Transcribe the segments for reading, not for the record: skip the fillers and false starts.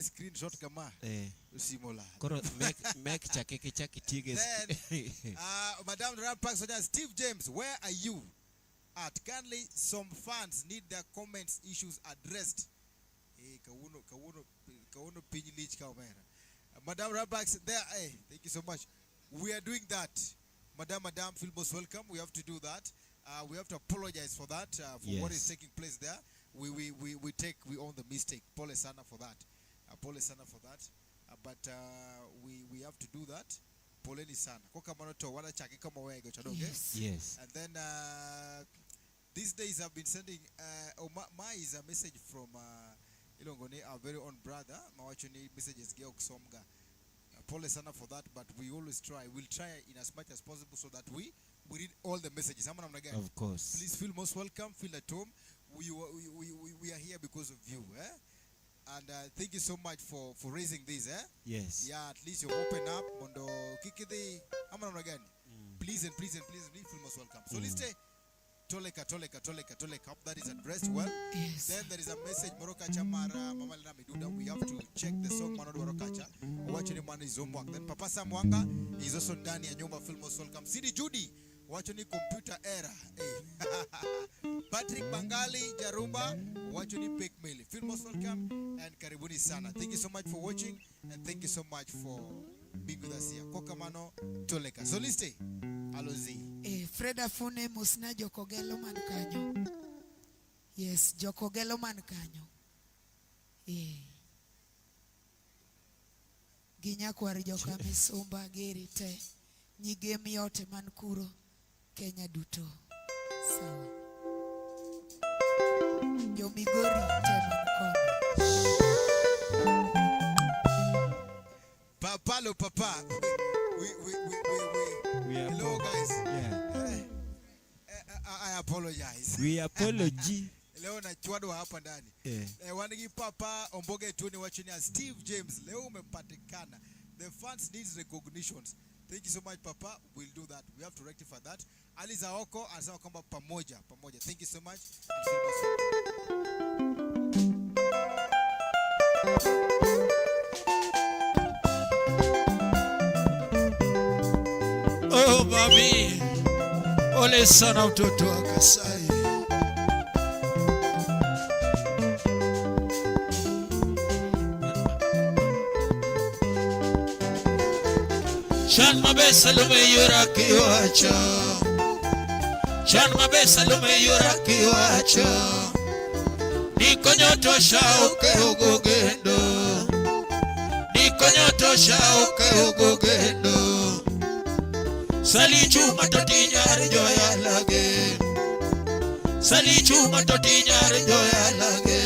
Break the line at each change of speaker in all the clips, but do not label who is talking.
screenshot kama usimola
koro make chakeke chakitiges.
Then Madam Rampax suggest Steve James, where are you at? Currently some fans need their comments issues addressed. Kauno pinyilich kaumera. Madam Rampax there, thank you so much. We are doing that. Madam, feel most welcome. We have to do that. We have to apologize for that, for what is taking place there. We own the mistake. Pole sana for that. Pole sana for that. But we have to do that. Pole ni sana. Kwa kama to wala chaki kama wewe gochado, okay?
Yes.
And then these days I've been sending my is a message from Ilongone, our very own brother. Mawachoni messages geo kusomga. Pole sana for that, but we always try. We'll try in as much as possible so that we read all the messages.
Of course.
Please feel most welcome. Feel at home. We are here because of you. And thank you so much for raising this.
Yes.
Yeah, at least you open up. Mondo kikidi. Please and please feel most welcome. So let's stay. Toleka. Hope that is addressed well.
Yes.
Then there is a message Morokacha Mara Mama Lena Miduda. We have to check the song Manodo Morokacha. Watch any man is homework. Then Papa Samwanga is also done in Nyumba Film most welcome. Sidi Judy, watch any computer error. Patrick Bangali Jarumba, watch any pick mail. Film most welcome and Karibuni Sana. Thank you so much for watching and thank you so much for being with us here. Kokamano Toleka. So let's stay. Alozi.
Freda Fune Musna Jokogelo Mankanyo. Yes, Jokogelo Mankanyo. Ginya kwari joka misumba geri te. Nyigemi yote mankuro Kenya duto. Sawa. Jomigori te mankono.
Papalo Papa. Hello guys.
Yeah.
I apologize.
We apology.
Leo na chwado hapa ndani. Wanigi Papa Omboge Tony watching as Steve James. Leo umepatikana. The fans needs recognitions. Thank you so much Papa. We'll do that. We have to rectify that. Ali Zaoko anasema kwamba pamoja. Thank you so much.
Oh babi, ole sana mtoto wa Kasai. Shan mabesa lume yura kiwacho. Shan mabesa lume yura kiwacho. Niko nyoto shauke ugogendo. Niko nyoto shauke ugogendo. Salichu matotinyar joya lage. Salichu matotinyar joya lage.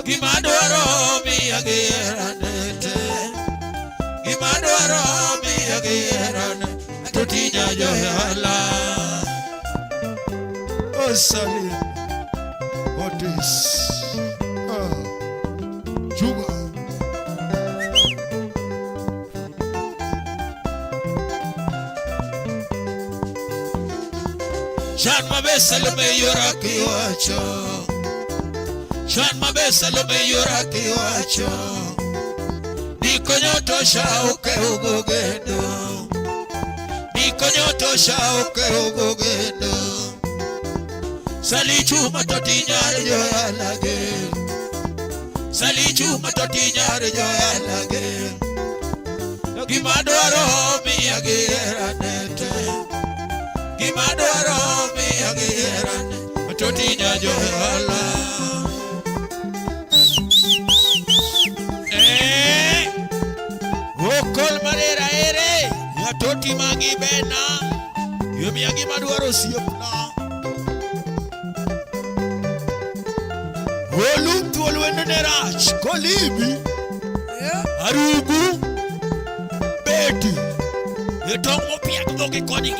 Gimadwaro mi ageranete. Gimadwaro mi ageranete. Totinya joya la. Oh Sali. What is? Juba. Shan mabesa lume yura kiwacho. Shan mabesa lume yura kiwacho. Niko nyoto shauke ugogendo. Niko nyoto shauke ugogendo. Salichu matotinyar joya lage. Salichu matotinyar joya lage. Gimadwaro mi ageranete. Gimadwaro mi ageranete. Matotinya joya la. Okol marera ere. Yatoti magi bena. Yomi agimadwaro siopna. Olumtu olwendo nerach. Kolibi. Arugu. Beti. Yetongo pia kudoki koni.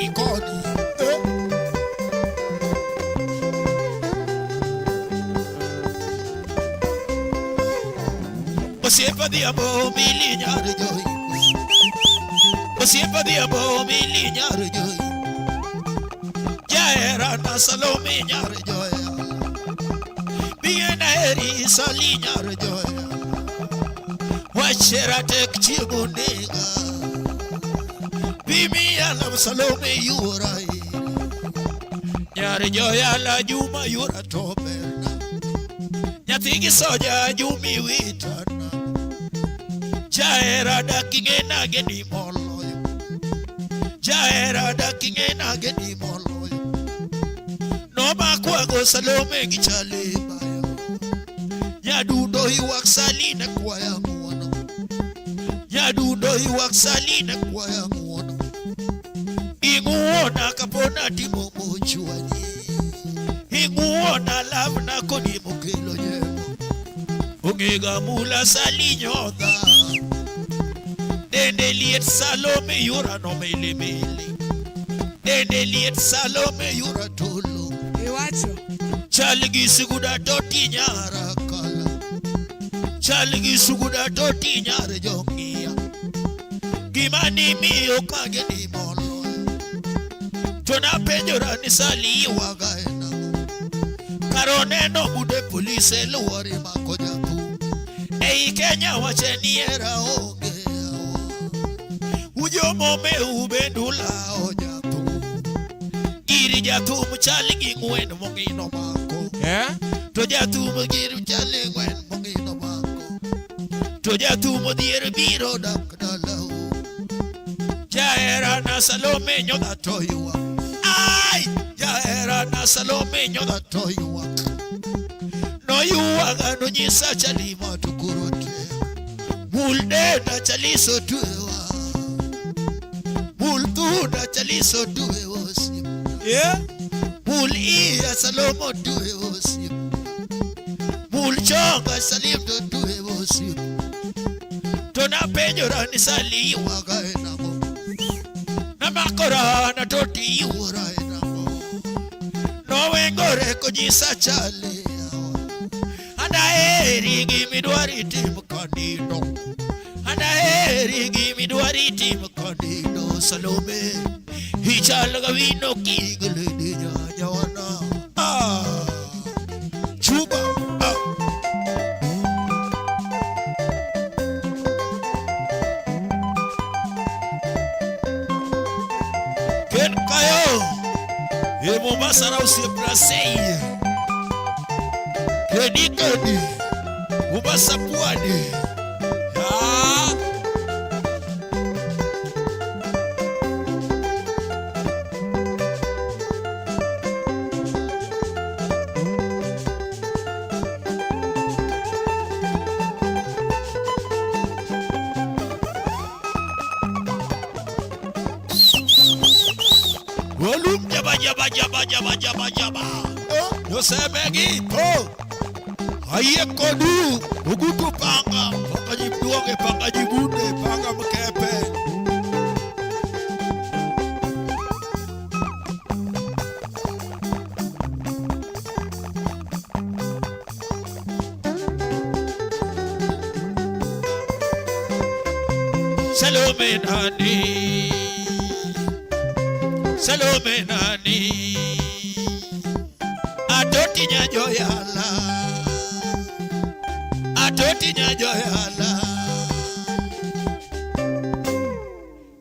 Osiepa diabo milinyar joy. Osiepa diabo milinyar joy. Jaera na Salome nyar joy. Biena eri salinyar joy. machera tek chiego nega bimi ala Salome yurai nyare joyala Juma yura toberna nyathigi soja Jumi witana jaera dakingena gedi moloyo jaera dakingena gedi moloyo no makwago Salome gichale bayo nyadudo iwak Salina kwaya muono nyadudo iwak Salina kwaya muono inguona kapona timo mochwani inguona lavna kodi mokelo yemo ongega mula Salinyodha dende liet Salome yura no mele mele dende liet Salome yura tolo
Iwacho.
chalgi suguda toti nyara kala chalgi suguda toti nyara jongia gimani miyo kage ni molo tona penjora ni Sali wagaena karoneno bude police luwari makoja tu ei Kenya wacheni era onge ujomo me ubendula oja tu giri jatu mchalgi ngwen mongino mako to jatu mgiru chale ngwen mongino mako to jatu modier biro dakdalau jaera na Salome nyodha toywa ai jaera na Salome nyodha toywa no yuwaga no nyisa chali matukurote mulde da chali so tuwa multu da chali so tuwa mul iya Salomo tuwe osi mul chonga Salim do tuwe osi tona penjora ni Sali wagaena mo na makora na toti yuraena mo no wengore kujisa chale anda eri gimidwari tim kandido anda eri gimidwari tim kandido Salome hichalaga vino kigule dinya jawana chuba ken kayo e Mombasa na usiprasei kedi Mombasa pwani Volum jaba yo semegi to aye kodu ugutu panga pangajibduoge pangajibude panga mkepe Salome nani Salome nani atoti nyajoyala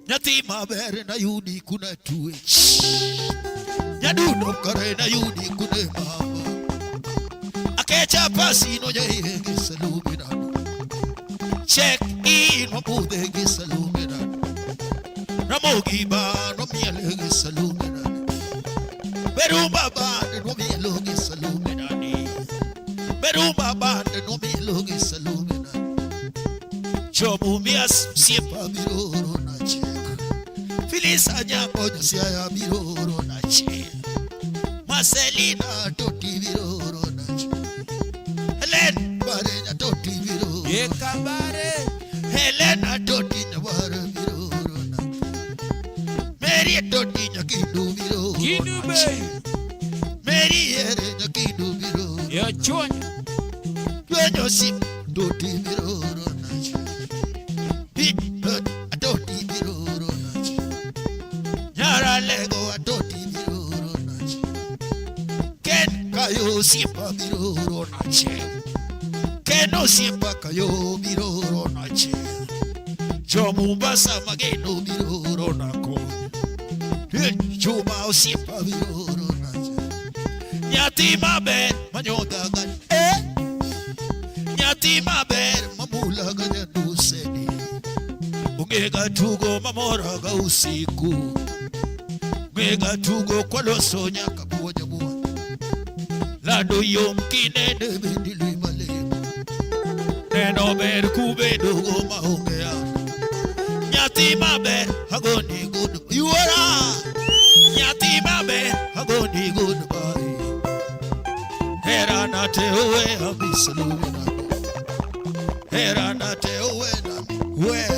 nyathi maber na yudi kuna tuech nyadudo kare na yudi kuna mama akecha pasi no jehege Salome nani check in mabudhe ge Salome nani Ramogi ba no mielege Salome nani Berumba ba no mielege Salome nani Berumba ba no mielege Salome nani Chobu mias siepa miroro na chek Filisa nyambo nyasiaya miroro na chek Marcelina toti miroro na chek Helen bare nya toti miroro
Yekambare
Helena toti nyawara miroro na Mary toti nyakindu miroro
Kidube
Mary ere nyakindu miroro
Yo chonyo
Duenyo sim toti miroro na Bit atoti miroro na Nyara lego atoti miroro na Ken kayo sipa miroro na Keno sipa kayo yo biro na che jo Mombasa mageno biro na ko chuma osipa biro na che nyati maber manyoda gan nyati maber mamula ganya duseni ungega tugo mamora ga usiku ungega tugo kwa loso nyaka buoja buoja lado yomkine de bendili malemo neno ber kubedo go maongea nyati maber agoni good yuara nyati maber agoni good bye hera na te owe abisaluna hera na te owe na we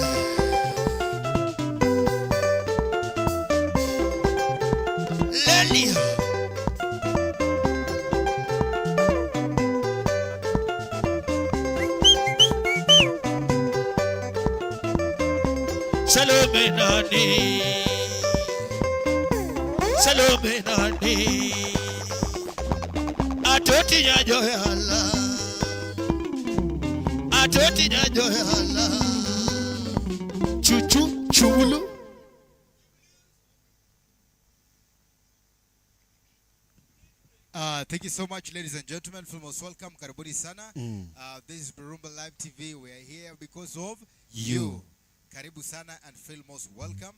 Lelia Salome nani atoti nyajo yala chuchu chulu.
Thank you so much, ladies and gentlemen. Feel most welcome. Karibuni sana. This is Barumba Live TV. We are here because of you. Karibu sana and feel most welcome.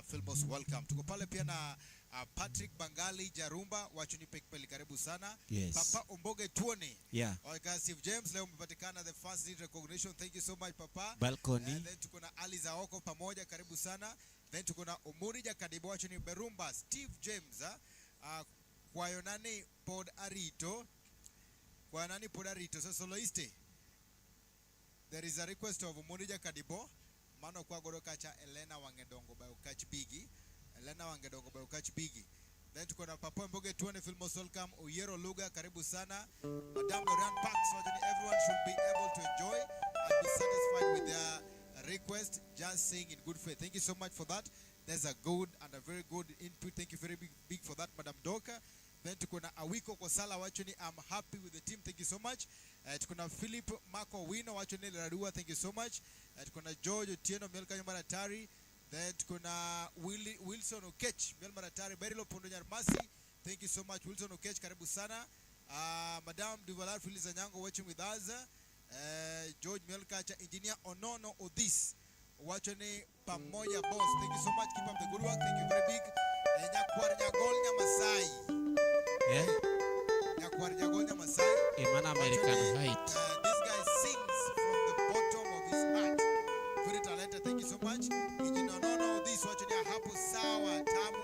Feel most welcome. Tuko pale pia na Patrick Bangali Jarumba wachuni pekpeli, karibu sana.
Yes.
Papa Omboge Tuone.
Yeah.
Steve James leo umepatikana the first lead recognition. Thank you so much Papa.
Balcony.
And then tuko na Ali Zaoko pamoja, karibu sana. Then tuko na Omurija Kadibo wachuni Berumba. Steve James kwa yonani pod arito. Kwa nani pod arito. So soloiste. There is a request of Omurija Kadibo. Mano kwa gorokacha Elena Wangedongo by Okach Bigi. Elena Wangedongo by Okach Bigi. Then tuko na Papa Mboge Tuone, feel most welcome. Oyero Luga, karibu sana. Madame Lorian Parks, everyone should be able to enjoy and be satisfied with their request, just saying in good faith. Thank you so much for that. There's a good and a very good input. Thank you very big for that, Madam Doka. Then tuko na Awiko Kosala wachoni, I'm happy with the team. Thank you so much. Tuko na Philip Marco Wino wachoni Ladua. Thank you so much. Tuko na George Otieno Melka Nyamaratari. Then tuko na Wilson Okech Melmaratari Berilo Pondo Nyarmasi. Thank you so much Wilson Okech, karibu sana. Madam Duvalar Filiza Nyango watching with us. George Melkacha, Engineer Onono Odis wachoni pamoja boss. Thank you so much. Keep up the good work. Thank you very big. Nyakwar Nyagol Nyamasai.
Yeah.
Nyakwar Nyagol Nyamasai.
Emana American Height.
This guy sings from the bottom of his heart. Very talented. Thank you so much. Engineer Onono Odis wachoni hapo sawa tamu.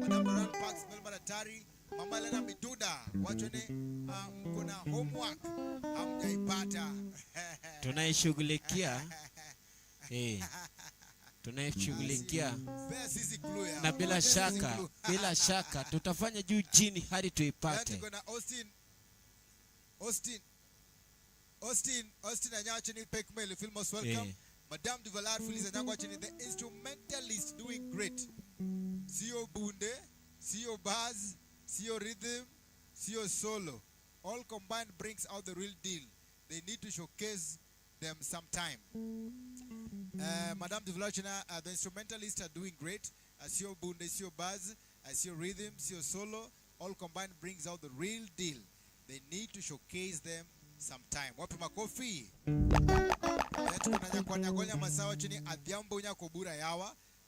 Madam Doran Parks Melmaratari. Mama Lena Miduda wachoni kuna homework hamjaipata.
Tunaishughulikia. Tunaishughulikia. Na bila shaka tutafanya juu chini hadi tuipate.
Tuko na Austin Anyachini Pekmel, feel most welcome. Madame Duvalar Filiza Nyango wachini, the instrumentalist doing great. Sio bunde, sio buzz, sio rhythm, sio solo. All combined brings out the real deal. They need to showcase them sometime. Madame Duvalar, the instrumentalists are doing great. Sio bunde, sio buzz, sio rhythm, sio solo. All combined brings out the real deal. They need to showcase them sometime. Wapi makofi?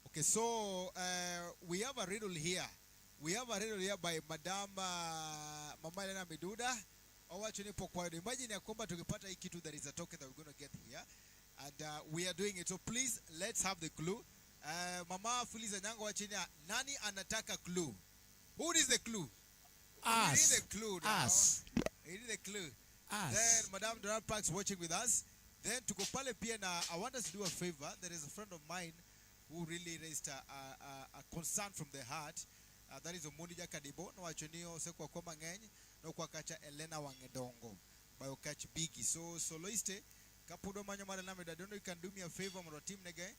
Okay, so we have a riddle here. We have a riddle here by Madam Mama Elena Miduda. Imagine ya kwamba tukipata hii kitu, there is a token that we're going to get here. And we are doing it. So please, let's have the clue. Mama Filiza Nyango wachini, nani anataka clue? Who is the clue?
Us.
We need the clue now.
Us.
We need the clue.
Us.
Then Madame Doran Parks watching with us. Then tuko pale pia na, I want us to do a favor. There is a friend of mine who really raised a concern from the heart. That is Omunija Kadibo. No wachonio se kwa koma ngeny. No kwa kacha Elena Wangedongo. By Okach Bigi. So soloiste. Kapudo manyo marelameda. I don't know if you can do me a favor on team nege.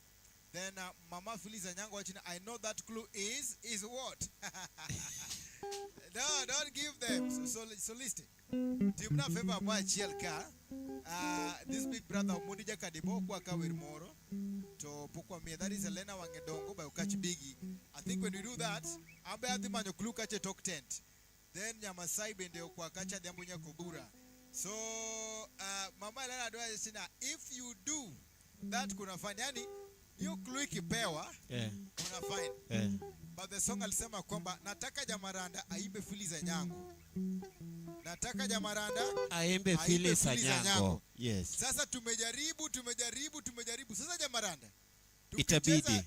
Then Mama Filiza Nyango wachina. I know that clue is what? No, don't give them. So liste. Timna favor ma chiel ka. This big brother Mudija Kadibo kwa kawir moro to pokwa me, that is Elena Wangedongo by Ukachi Bigi. I think when we do that, ambe ati manyo clue kache talk tent. Then Nyamasai bende kwa kacha diambunya kubura. So mama Elena doa sina, if you do that kuna fine, yani you clue kipewa kuna fine. But the song alisema kwamba nataka Jamaranda aimbe fili za nyango. Nataka Jamaranda
aimbe fili za nyango.
Yes.
Sasa tumejaribu. Sasa Jamaranda,
itabidi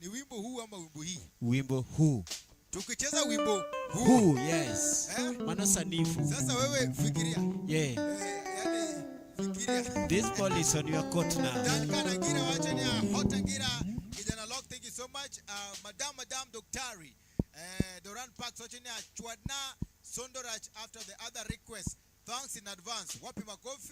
ni wimbo huu ama wimbo hii?
Wimbo huu.
Tukicheza wimbo
huu, yes. Mano sanifu.
Sasa wewe fikiria.
Yeah.
Yani fikiria.
This ball is on your court now.
Dankana gira wacha ni hot ngira. Kijana Lock, thank you so much. Madam Doktari. Doran Park wacha ni Chwadna Sondorach after the other request. Thanks in advance. Wapi makofi.